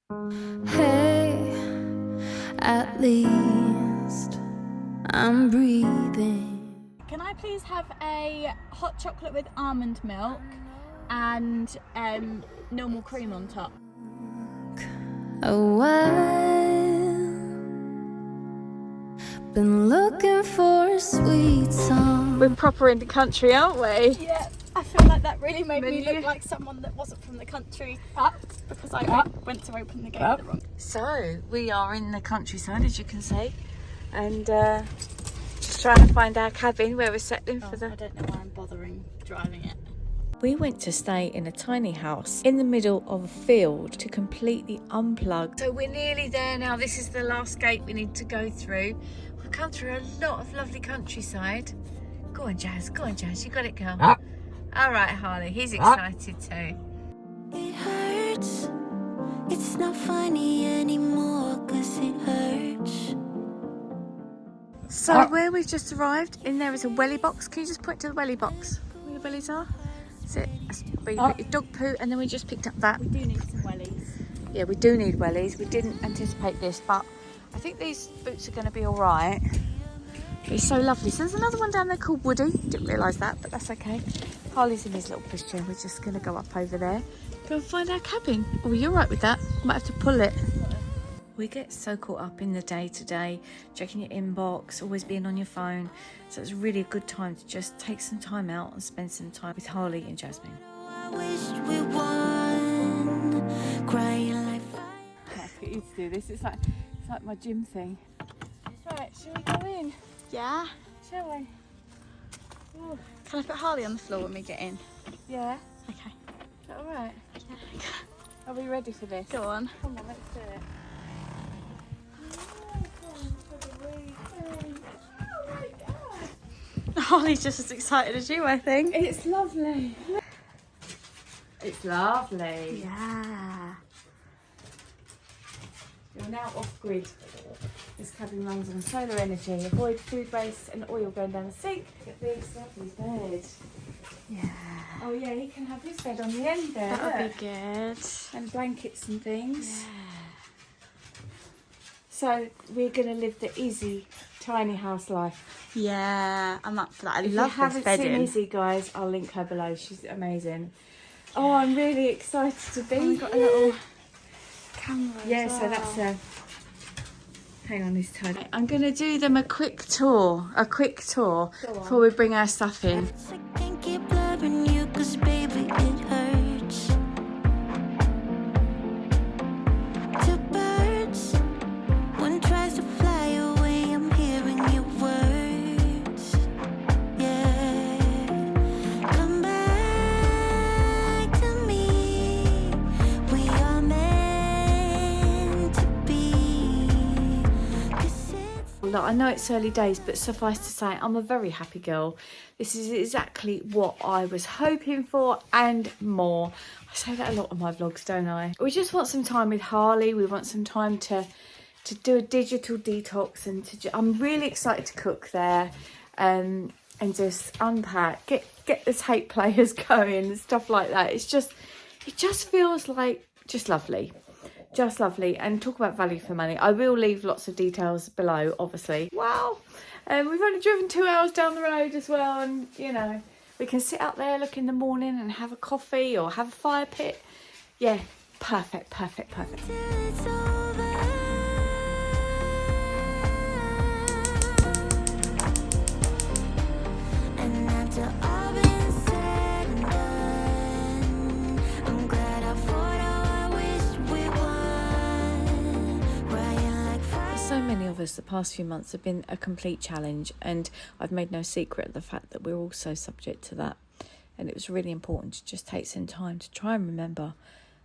Hey, at least I'm breathing. Can I please have a hot chocolate with almond milk and normal cream on top? A while, been looking for a sweet song. We're proper in the country, aren't we? Yeah, I feel like that really made me look like someone that wasn't from the country because I went to open the gate the wrong. So we are in the countryside, as you can see, and just trying to find our cabin where we're settling for the... I don't know why I'm bothering driving it. We went to stay in a tiny house in the middle of a field to completely unplug. So we're nearly there now. This is the last gate we need to go through. We've come through a lot of lovely countryside. Go on, Jazz. Go on, Jazz. You got it, girl. All right, Harley. He's excited too. It hurts. It's not funny anymore 'cause it hurts. So where we've just arrived, in there is a welly box. Can you just point to the welly box where the wellies are? That's it. That's where you put your dog poo, and then we just picked up that. We do need some wellies. Yeah, we do need wellies. We didn't anticipate this, but I think these boots are going to be all right. It's so lovely. So there's another one down there called Woody. Didn't realise that, but that's okay. Harley's in his little pushchair. We're just going to go up over there. Go and find our cabin. Oh, you're right with that. Might have to pull it. We get so caught up in the day-to-day, checking your inbox, always being on your phone. So it's really a good time to just take some time out and spend some time with Harley and Jasmine. I wished we won, crying like fire. I get you to do this. It's like my gym thing. Right, shall we go in? Yeah. Shall we? Ooh. Can I put Harley on the floor when we get in? Yeah. Okay. Is that all right? Yeah. Are we ready for this? Go on. Come on, let's do it. Harley's just as excited as you, I think. It's lovely. It's lovely. Yeah. You're now off grid. This cabin runs on solar energy. Avoid food waste and oil going down the sink. Get this lovely bed. Yeah. Oh yeah, he can have his bed on the end there. That would look. be good. And blankets and things. Yeah. So we're going to live the easy tiny house life. Yeah, I'm up for that. I If love you haven't this bedding. seen Izzy, guys, I'll link her below. She's amazing. Oh, I'm really excited to be We've got a little camera. Yeah, as so well. that's a... Hang on, this time. I'm going to do them a quick tour. Before we bring our stuff in. I can't keep loving you 'cause baby it hurts. Two birds, one tries to fly away. I'm hearing your words. Yeah, come back to me. We are meant to be. 'Cause it's Look, I know it's early days, but suffice to say, I'm a very happy girl. This is exactly what I was hoping for and more. I say that a lot on my vlogs, don't I? We just want some time with Harley. We want some time to do a digital detox, and I'm really excited to cook there, and just unpack, get the tape players going and stuff like that. It just feels like just lovely. Just lovely. And talk about value for money. I will leave lots of details below, obviously. Wow. We've only driven 2 hours down the road as well. And, you know, we can sit out there, look in the morning and have a coffee or have a fire pit. Yeah, perfect, perfect, perfect. till it's over. And after all been said and done, I'm glad I fought how I wished we won. Crying like fire. For so many of us, the past few months have been a complete challenge, and I've made no secret of the fact that we're also subject to that. And it was really important to just take some time to try and remember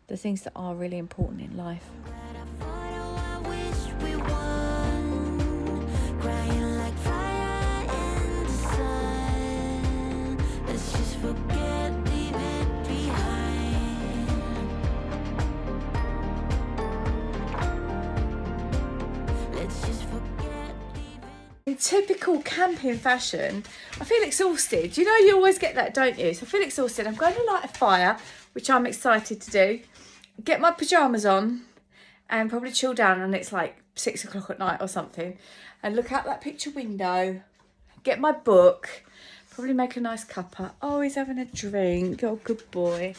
the things that are really important in life. Glad I fought how I wished we won. Crying like fire in the sun. Let's just forget, leave it behind. Let's just forget, leave it. In typical camping fashion, I feel exhausted. You know, you always get that, don't you? So I feel exhausted. I'm going to light a fire, which I'm excited to do. Get my pyjamas on and probably chill down, and it's like 6 o'clock at night or something, and look out that picture window, get my book, probably make a nice cuppa. Oh, he's having a drink. Oh, good boy.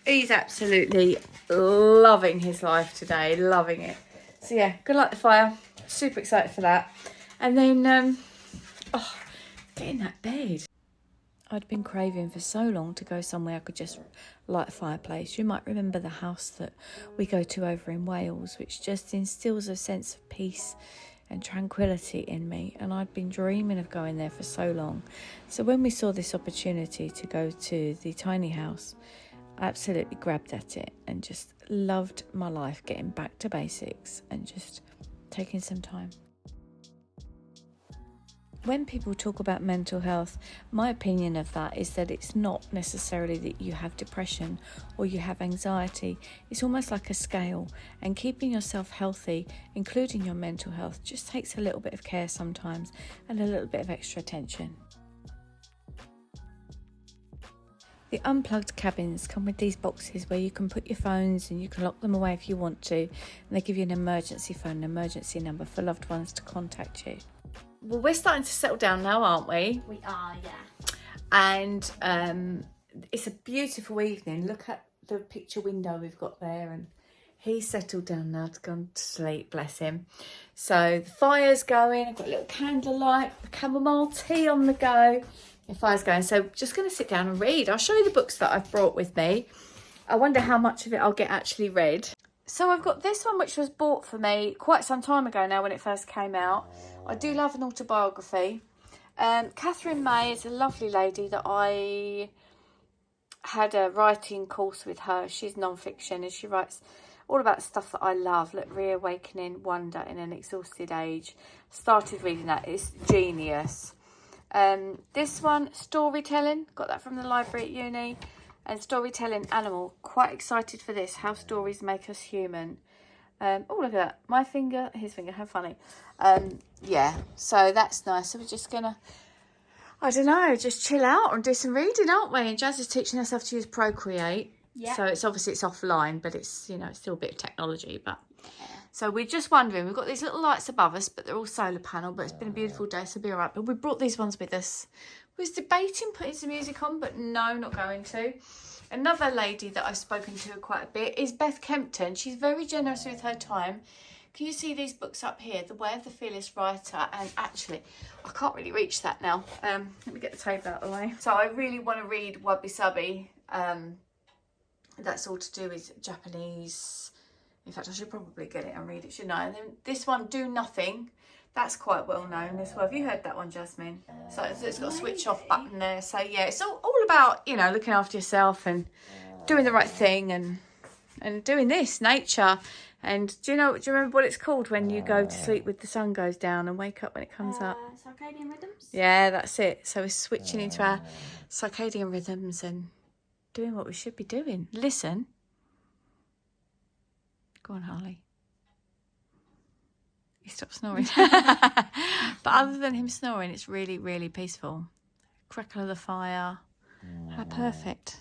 He's absolutely loving his life today, loving it. So yeah, good luck the fire. Super excited for that. And then, get in that bed. I'd been craving for so long to go somewhere I could just light a fireplace. You might remember the house that we go to over in Wales, which just instills a sense of peace and tranquility in me, and I'd been dreaming of going there for so long. So when we saw this opportunity to go to the tiny house, I absolutely grabbed at it and just loved my life, getting back to basics and just taking some time. When people talk about mental health, my opinion of that is that it's not necessarily that you have depression or you have anxiety. It's almost like a scale, and keeping yourself healthy, including your mental health, just takes a little bit of care sometimes and a little bit of extra attention. The Unplugged cabins come with these boxes where you can put your phones and you can lock them away if you want to, and they give you an emergency phone, an emergency number for loved ones to contact you. Well, we're starting to settle down now, aren't we? We are, yeah. And it's a beautiful evening. Look at the picture window we've got there, and he's settled down now to go to sleep, bless him. So the fire's going. I've got a little candlelight, chamomile tea on the go. The fire's going. So just going to sit down and read. I'll show you the books that I've brought with me. I wonder how much of it I'll get actually read. So I've got this one, which was bought for me quite some time ago now when it first came out. I do love an autobiography. Katherine May is a lovely lady that I had a writing course with her. She's non-fiction and she writes all about stuff that I love, like reawakening wonder in an exhausted age. Started reading that. It's genius. This one, storytelling. Got that from the library at uni. And storytelling animal. Quite excited for this. How stories make us human. Oh, look at that. My finger, his finger. How funny. Yeah, so that's nice. So we're just going to, I don't know, just chill out and do some reading, aren't we? And Jazz is teaching herself to use Procreate. Yeah. So it's obviously it's offline, but it's, you know, it's still a bit of technology. But yeah. So we're just wondering, we've got these little lights above us, but they're all solar panel, but it's been a beautiful day, so it'll be all right. But we brought these ones with us. We was debating putting some music on, but no, not going to. Another lady that I've spoken to quite a bit is Beth Kempton. She's very generous with her time. Can you see these books up here? The Way of the Fearless Writer. And actually, I can't really reach that now. Let me get the table out of the way. So I really want to read Wabi Sabi. That's all to do with Japanese. In fact, I should probably get it and read it, shouldn't I? And then this one, Do Nothing. That's quite well known as well. Have you heard that one, Jasmine? So it's got a switch off button there. So yeah, it's all about, you know, looking after yourself and doing the right thing and doing this, nature. And do you remember what it's called when you go to sleep with the sun goes down and wake up when it comes up? Circadian rhythms? Yeah, that's it. So we're switching into our circadian rhythms and doing what we should be doing. Listen. Go on, Harley. He stopped snoring. But other than him snoring, it's really, really peaceful. Crackle of the fire. How perfect.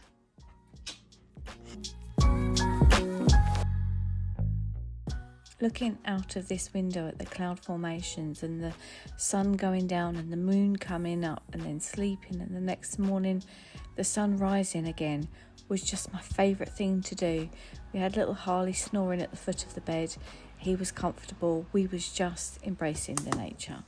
Looking out of this window at the cloud formations and the sun going down and the moon coming up and then sleeping and the next morning the sun rising again was just my favourite thing to do. We had little Harley snoring at the foot of the bed. He was comfortable. We was just embracing the nature.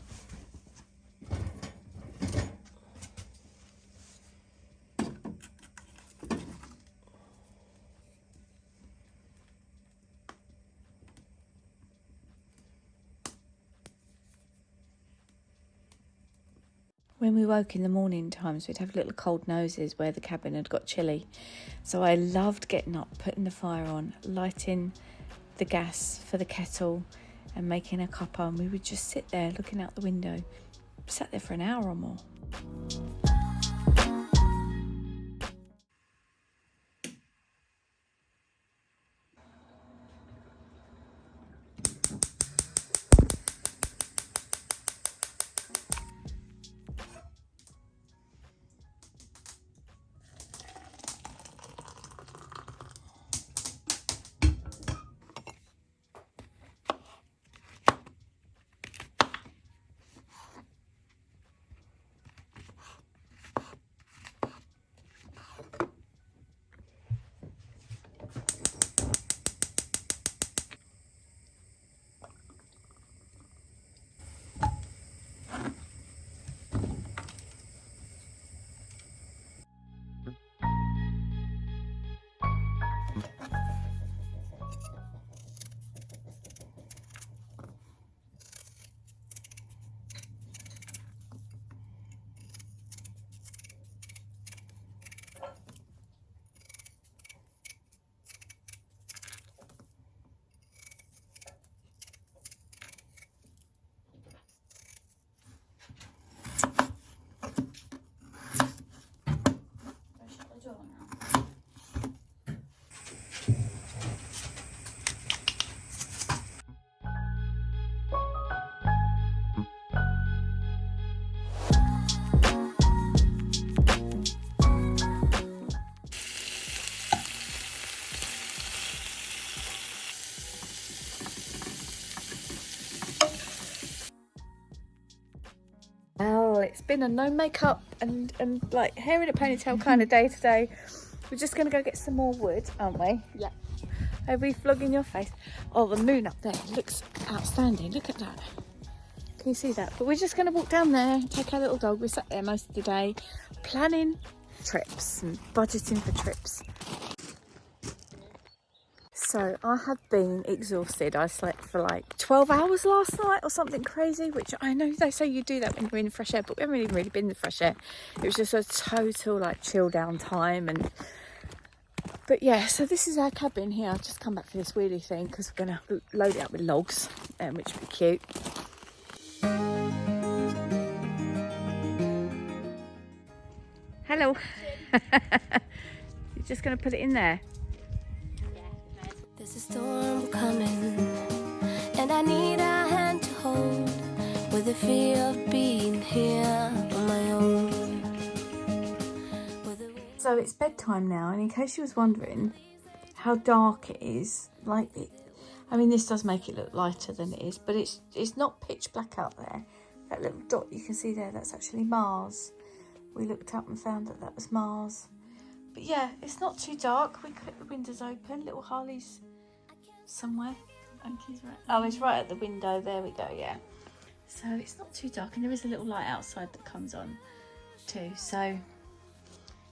When we woke in the morning times, we'd have little cold noses where the cabin had got chilly. So I loved getting up, putting the fire on, lighting the gas for the kettle and making a cuppa, and we would just sit there looking out the window. Sat there for an hour or more. It's been a no makeup and like hair in a ponytail kind of day today. We're just gonna go get some more wood, aren't we? Yeah. Are we vlogging your face? Oh, the moon up there looks outstanding. Look at that. Can you see that? But we're just gonna walk down there, take our little dog. We sat there most of the day, planning trips and budgeting for trips. So I have been exhausted. I slept for like 12 hours last night or something crazy, which I know they say you do that when you're in the fresh air, but we haven't even really been in the fresh air. It was just a total like chill down time. But yeah, so this is our cabin here. I've just come back for this wheelie thing because we're gonna load it up with logs, which would be cute. Hello. You're just gonna put it in there. There's a storm coming, and I need a hand to hold, with the fear of being here on my own. So it's bedtime now, and in case you was wondering how dark it is, I mean, this does make it look lighter than it is, but it's not pitch black out there. That little dot you can see there, that's actually Mars. We looked up and found that was Mars. But yeah, it's not too dark. We kept the windows open. Little Harley's somewhere. He's right. Oh, it's right at the window. There we go, yeah. So it's not too dark, and there is a little light outside that comes on too. So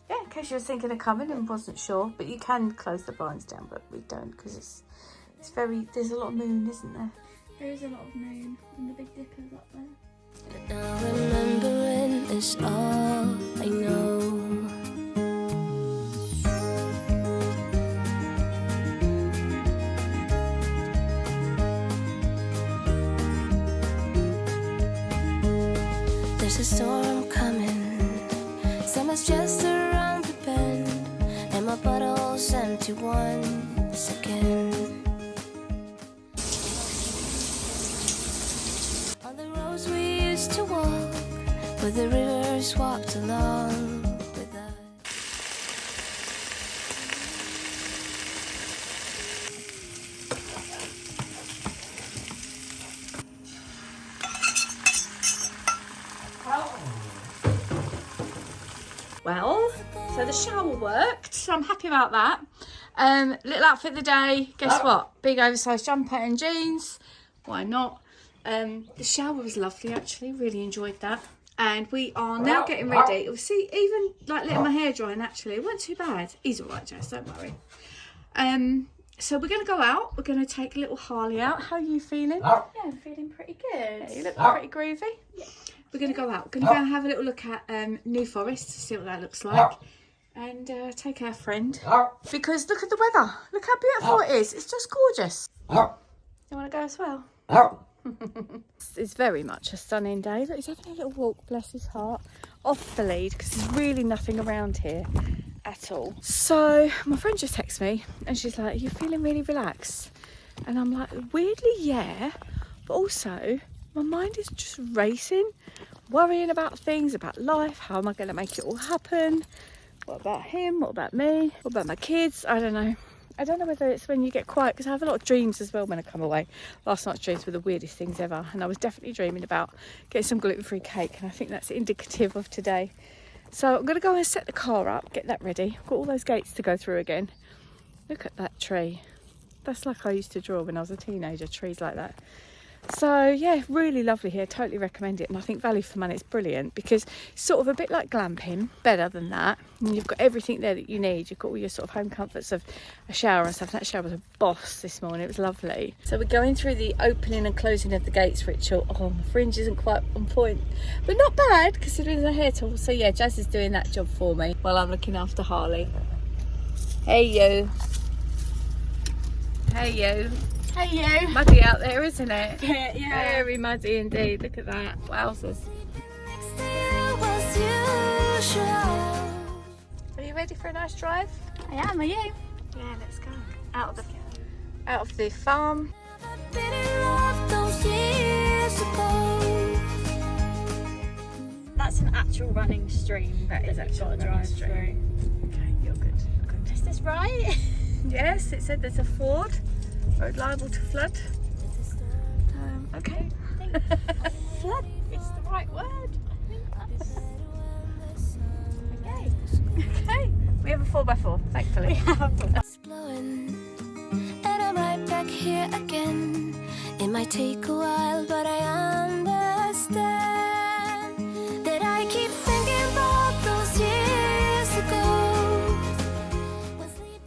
yeah, in case you were thinking of coming and wasn't sure, but you can close the blinds down, but we don't because it's very, there's a lot of moon, isn't there? There is a lot of moon, and the Big Dipper's up there. Now remembering is all I know. There's a storm coming, summer's just around the bend, and my bottle's empty once again. On the roads we used to walk, where the rivers walked along with us. Well, so the shower worked, so I'm happy about that. Little outfit of the day, guess what? Big oversized jumper and jeans. Why not? The shower was lovely, actually. Really enjoyed that. And we are now getting ready. You'll see, even like letting my hair dry, and actually it wasn't too bad. He's all right, Jess, don't worry. So we're going to go out. We're going to take little Harley out. How are you feeling? Yeah, I'm feeling pretty good. Yeah, you look pretty groovy. Yeah. We're going to go out. We're going to go and have a little look at New Forest to see what that looks like. And take our friend. Because look at the weather. Look how beautiful it is. It's just gorgeous. You want to go as well? It's very much a stunning day. Look, he's having a little walk, bless his heart, off the lead because there's really nothing around here at all. So my friend just texted me and she's like, are you feeling really relaxed? And I'm like, weirdly, yeah, but also my mind is just racing, worrying about things, about life. How am I going to make it all happen? What about him? What about me? What about my kids? I don't know. I don't know whether it's when you get quiet, because I have a lot of dreams as well when I come away. Last night's dreams were the weirdest things ever, and I was definitely dreaming about getting some gluten-free cake, and I think that's indicative of today. So I'm going to go and set the car up, get that ready. I've got all those gates to go through again. Look at that tree. That's like I used to draw when I was a teenager, trees like that. So yeah, really lovely here, totally recommend it. And I think value for money is brilliant because it's sort of a bit like glamping, better than that. And you've got everything there that you need. You've got all your sort of home comforts of a shower and stuff. That shower was a boss this morning, it was lovely. So we're going through the opening and closing of the gates ritual. Oh, my fringe isn't quite on point, but not bad considering the hair tool. So yeah, Jazz is doing that job for me while I'm looking after Harley. Hey you. Hey you. Hey you. Muddy out there, isn't it? Yeah. Very muddy indeed. Look at that. Wowzers. Are you ready for a nice drive? I am, are you? Yeah, let's go. Out of the farm. That's an actual running stream. That is actually a running stream. Okay, you're good. Is this right? Yes, it said there's a ford. Road liable to flood. Okay. I think flood is the right word. I think that's Okay, we have a 4x4, thankfully. It's blowing, and I'm right back here again. It might take a while, but I understand that I keep thinking about those years ago.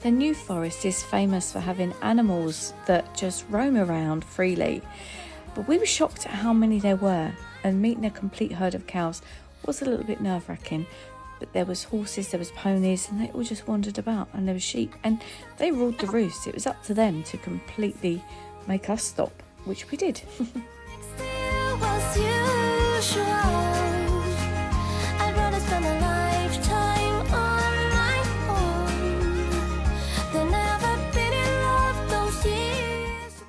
The New Forest is famous for having animals that just roam around freely, but we were shocked at how many there were, and meeting a complete herd of cows was a little bit nerve-wracking. But there was horses, there was ponies, and they all just wandered about, and there was sheep, and they ruled the roost. It was up to them to completely make us stop, which we did. Still was usual. I'd rather spend a lifetime on my own than ever been in love those years ago.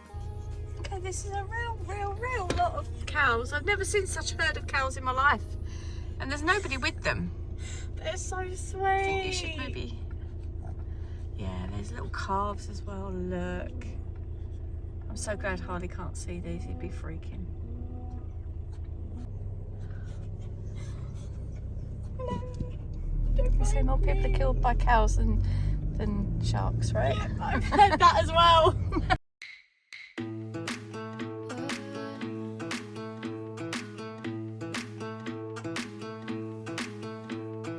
Okay, this is a real lot of cows. I've never seen such a herd of cows in my life, and there's nobody with them. They're so sweet. I think you should maybe... Yeah, there's little calves as well, look. I'm so glad Harley can't see these, he'd be freaking. You say more people are killed by cows than sharks, right? I've heard that as well.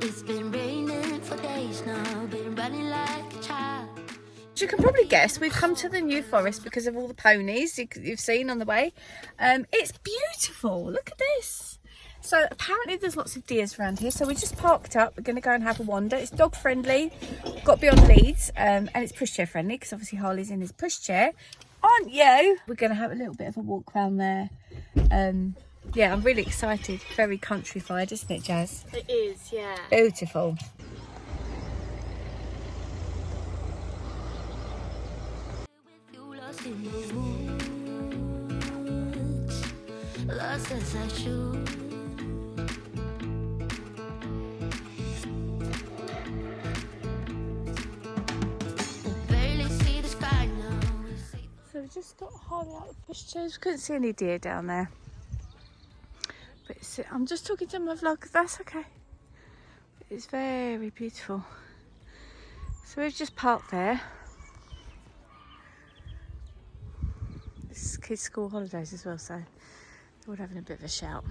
It's been raining for days now, been running like a child. As you can probably guess, we've come to the New Forest because of all the ponies you've seen on the way. It's beautiful, look at this. So apparently there's lots of deers around here, so we just parked up. We're going to go and have a wander. It's dog friendly, got to be on leads, and it's pushchair friendly because obviously Harley's in his pushchair, aren't you? We're going to have a little bit of a walk around there. Yeah, I'm really excited. Very countrified, isn't it, Jazz? It is, yeah. Beautiful. Lost in the woods, lost as I should. Barely see the sky now. So we just got Harley out of the pushchairs. We couldn't see any deer down there. But I'm just talking to my vlog, that's okay. It's very beautiful. So we've just parked there. This is kids' school holidays as well, so we're all having a bit of a shout.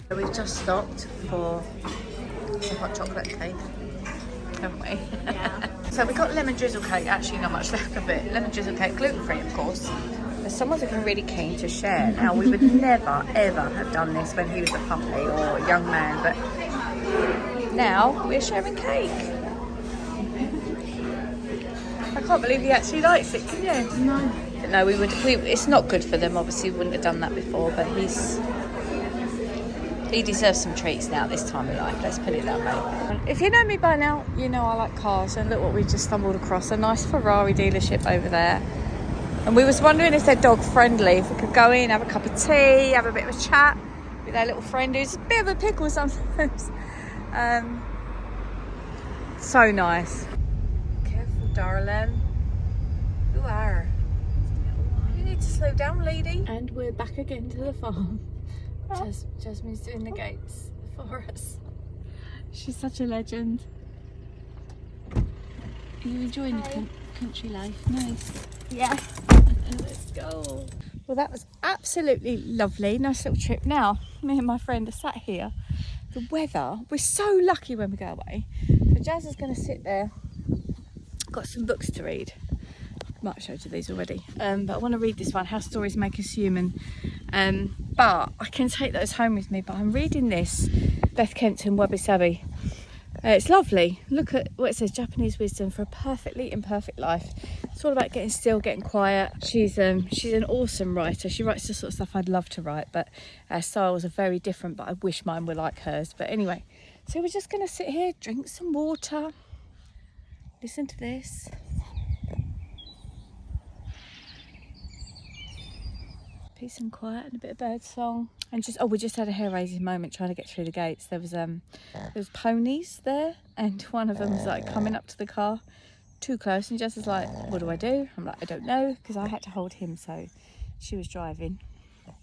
So we've just stopped for a hot chocolate cake, haven't we? Yeah. So we got lemon drizzle cake, actually not much left of it. Lemon drizzle cake, gluten-free of course. But someone's been really keen to share. Now we would never ever have done this when he was a puppy or a young man, but now we're sharing cake. I can't believe he actually likes it, can you? No. No, it's not good for them, obviously we wouldn't have done that before, but he deserves some treats now this time of life, let's put it that way. If you know me by now, you know I like cars, and look what we just stumbled across, a nice Ferrari dealership over there. And we was wondering if they're dog friendly, if we could go in, have a cup of tea, have a bit of a chat with our little friend who's a bit of a pickle sometimes. So nice. Careful, darling. You are. You need to slow down, lady. And we're back again to the farm. Jasmine's doing the gates for us. She's such a legend. Are you enjoying the country life? Nice. Yes. Let's go. Well, that was absolutely lovely. Nice little trip. Now, me and my friend are sat here. The weather, we're so lucky when we go away. So Jazz is going to sit there. Got some books to read. Might have showed you these already. But I want to read this one, How Stories Make Us Human. But I can take those home with me. But I'm reading this, Beth Kempton, Wabi, Sabi. It's lovely. Look at what it says, Japanese wisdom for a perfectly imperfect life. It's all about getting still, getting quiet. She's an awesome writer. She writes the sort of stuff I'd love to write, but our styles are very different, but I wish mine were like hers. But anyway, so we're just going to sit here, drink some water, listen to this. peace and quiet and a bit of bird song. And just, oh, we just had a hair-raising moment trying to get through the gates. There was ponies there, and one of them was like coming up to the car too close, and Jess was like, what do I do? I'm like, I don't know, because I had to hold him, so she was driving.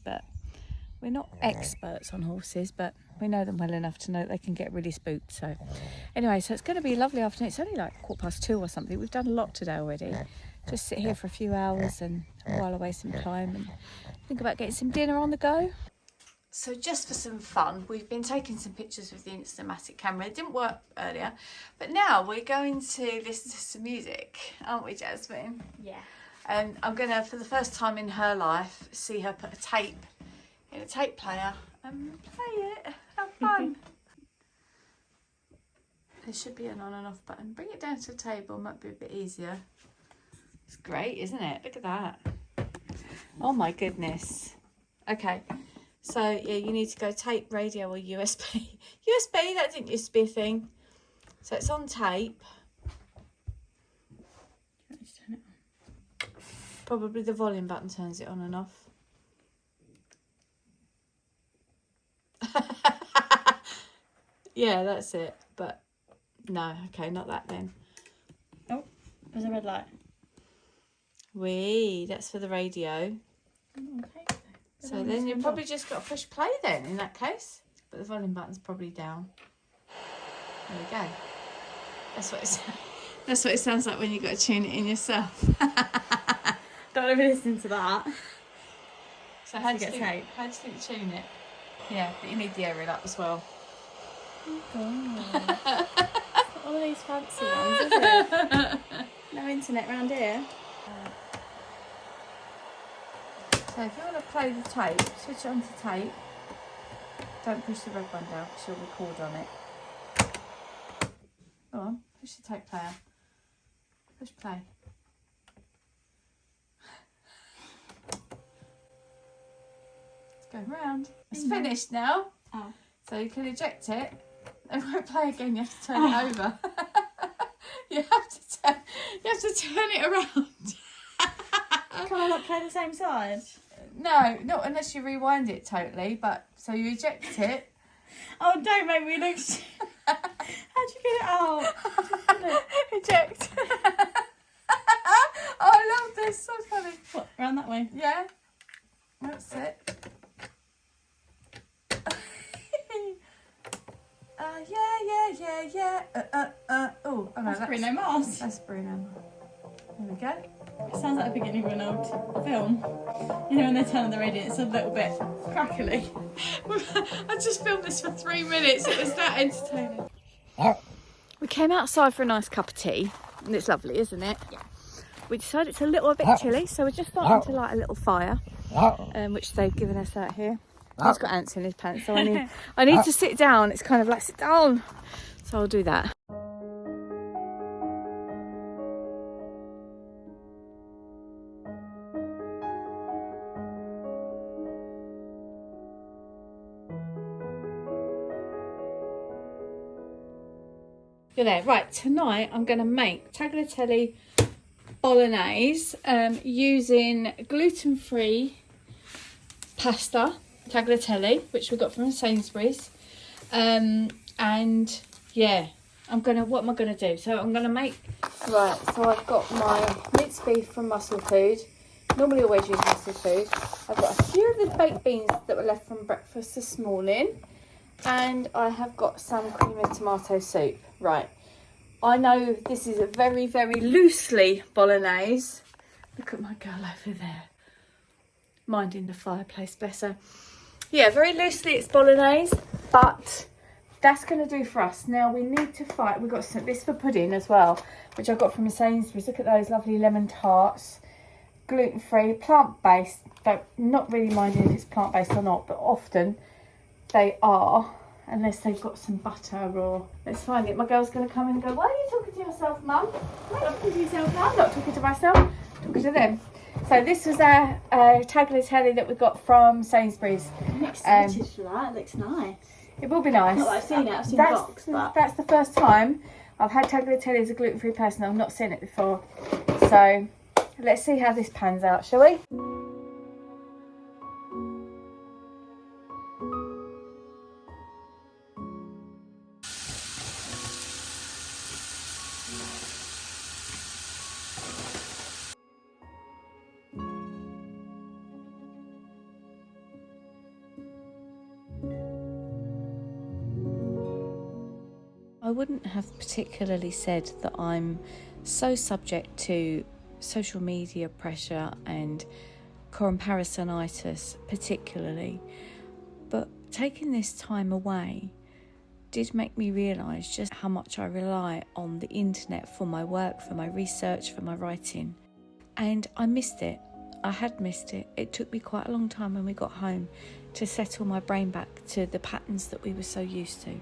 But we're not experts on horses, but we know them well enough to know that they can get really spooked. So anyway, so it's going to be a lovely afternoon. It's only like 2:15 or something. We've done a lot today already. Just sit here for a few hours and while away some time and think about getting some dinner on the go. So just for some fun, we've been taking some pictures with the Instamatic camera. It didn't work earlier, but now we're going to listen to some music, aren't we, Jasmine? Yeah. And I'm going to, for the first time in her life, see her put a tape in a tape player and play it. Have fun. There should be an on and off button. Bring it down to the table, might be a bit easier. It's great, isn't it? Look at that. Oh my goodness. Okay, so yeah, you need to go tape, radio or USB. USB, that didn't used to be a thing. So it's on tape. Let's turn it on. Probably the volume button turns it on and off. Yeah, that's it. But no, okay, not that then. Oh, there's a red light. Wee, that's for the radio. Okay. So then you've probably just got to push play then in that case. But the volume button's probably down. There we go. That's what it sounds like when you've got to tune it in yourself. Don't want to be listening to that. So how do you think you tune it? Yeah, but you need the aerial up as well. Oh God. Not one of these fancy ones, is it? No internet round here. So if you want to play the tape, switch it on to tape. Don't push the red one down because you'll record on it. Go on, push the tape player. Push play. It's going round. It's finished now. Oh. So you can eject it. It won't play again, you have to turn it over. you have to turn it around. Can I not play the same side? No, not unless you rewind it totally, but so you eject it. Oh, don't make me look. How'd you get it out? Eject. Oh, I love this, so funny. What, round that way? Yeah, that's it. Yeah. Oh, no, That's Bruno Mars. That's Bruno. There we go. It sounds like the beginning of an old film. You know, when they turn on the radio, it's a little bit crackly. I just filmed this for 3 minutes. It was that entertaining. We came outside for a nice cup of tea, and it's lovely, isn't it? Yeah. We decided it's a little bit chilly, so we're just starting to light a little fire, which they've given us out here. He's got ants in his pants, so I need to sit down. It's kind of like, sit down. So I'll do that. You're there. Right, tonight I'm going to make tagliatelle bolognese using gluten-free pasta tagliatelle, which we got from Sainsbury's. And yeah, what am I going to do? So I'm going to make, right, so I've got my minced beef from Muscle Food. Normally always use Muscle Food. I've got a few of the baked beans that were left from breakfast this morning. And I have got some cream of tomato soup. Right, I know this is a very, very loosely bolognese. Look at my girl over there, minding the fireplace better. Yeah, very loosely it's bolognese, but that's going to do for us. Now we need to fight. We've got this for pudding as well, which I got from Sainsbury's. Look at those lovely lemon tarts, gluten-free, plant-based. Not really minding if it's plant-based or not, but often they are, unless they've got some butter or... Let's find it. My girl's going to come in and go, why are you talking to yourself, Mum? Why are you talking to yourself, Mum? I'm not talking to myself, I'm talking to them. So this was our tagliatelle that we got from Sainsbury's. I'm excited for that. It looks nice. It will be nice. Not that I've seen it, I've seen box, but... That's the first time I've had tagliatelle as a gluten-free person. I've not seen it before. So let's see how this pans out, shall we? wouldn't have particularly said that I'm so subject to social media pressure and comparisonitis particularly, but taking this time away did make me realise just how much I rely on the internet for my work, for my research, for my writing. And I missed it. I had missed it. It took me quite a long time when we got home to settle my brain back to the patterns that we were so used to.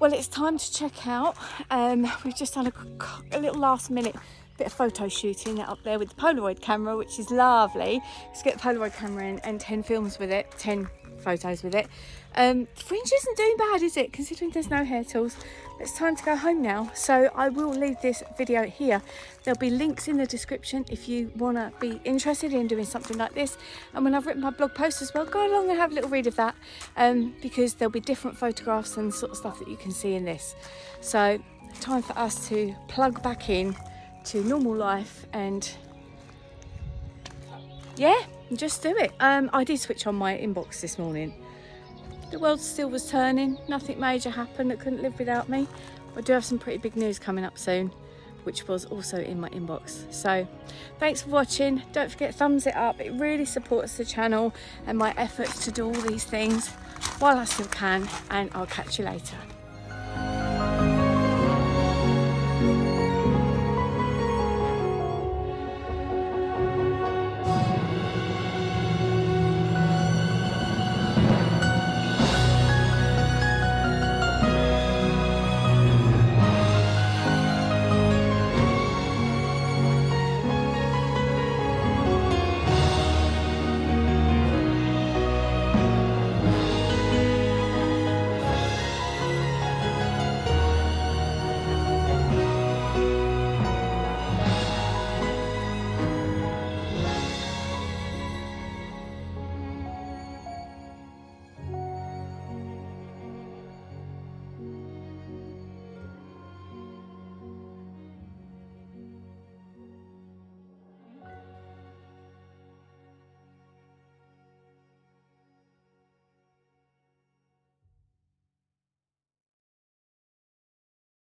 Well, it's time to check out. We've just done a little last minute bit of photo shooting up there with the Polaroid camera, which is lovely. Let's get the Polaroid camera in and 10 films with it, 10 photos with it. The fringe isn't doing bad, is it, considering there's no hair tools? It's time to go home now, so I will leave this video here. There'll be links in the description if you want to be interested in doing something like this. And when I've written my blog post as well, go along and have a little read of that, because there'll be different photographs and sort of stuff that you can see in this. So time for us to plug back in to normal life and yeah, just do it. I did switch on my inbox this morning. The world still was turning, nothing major happened that couldn't live without me. I do have some pretty big news coming up soon, which was also in my inbox. So thanks for watching. Don't forget, thumbs it up. It really supports the channel and my efforts to do all these things while I still can, and I'll catch you later.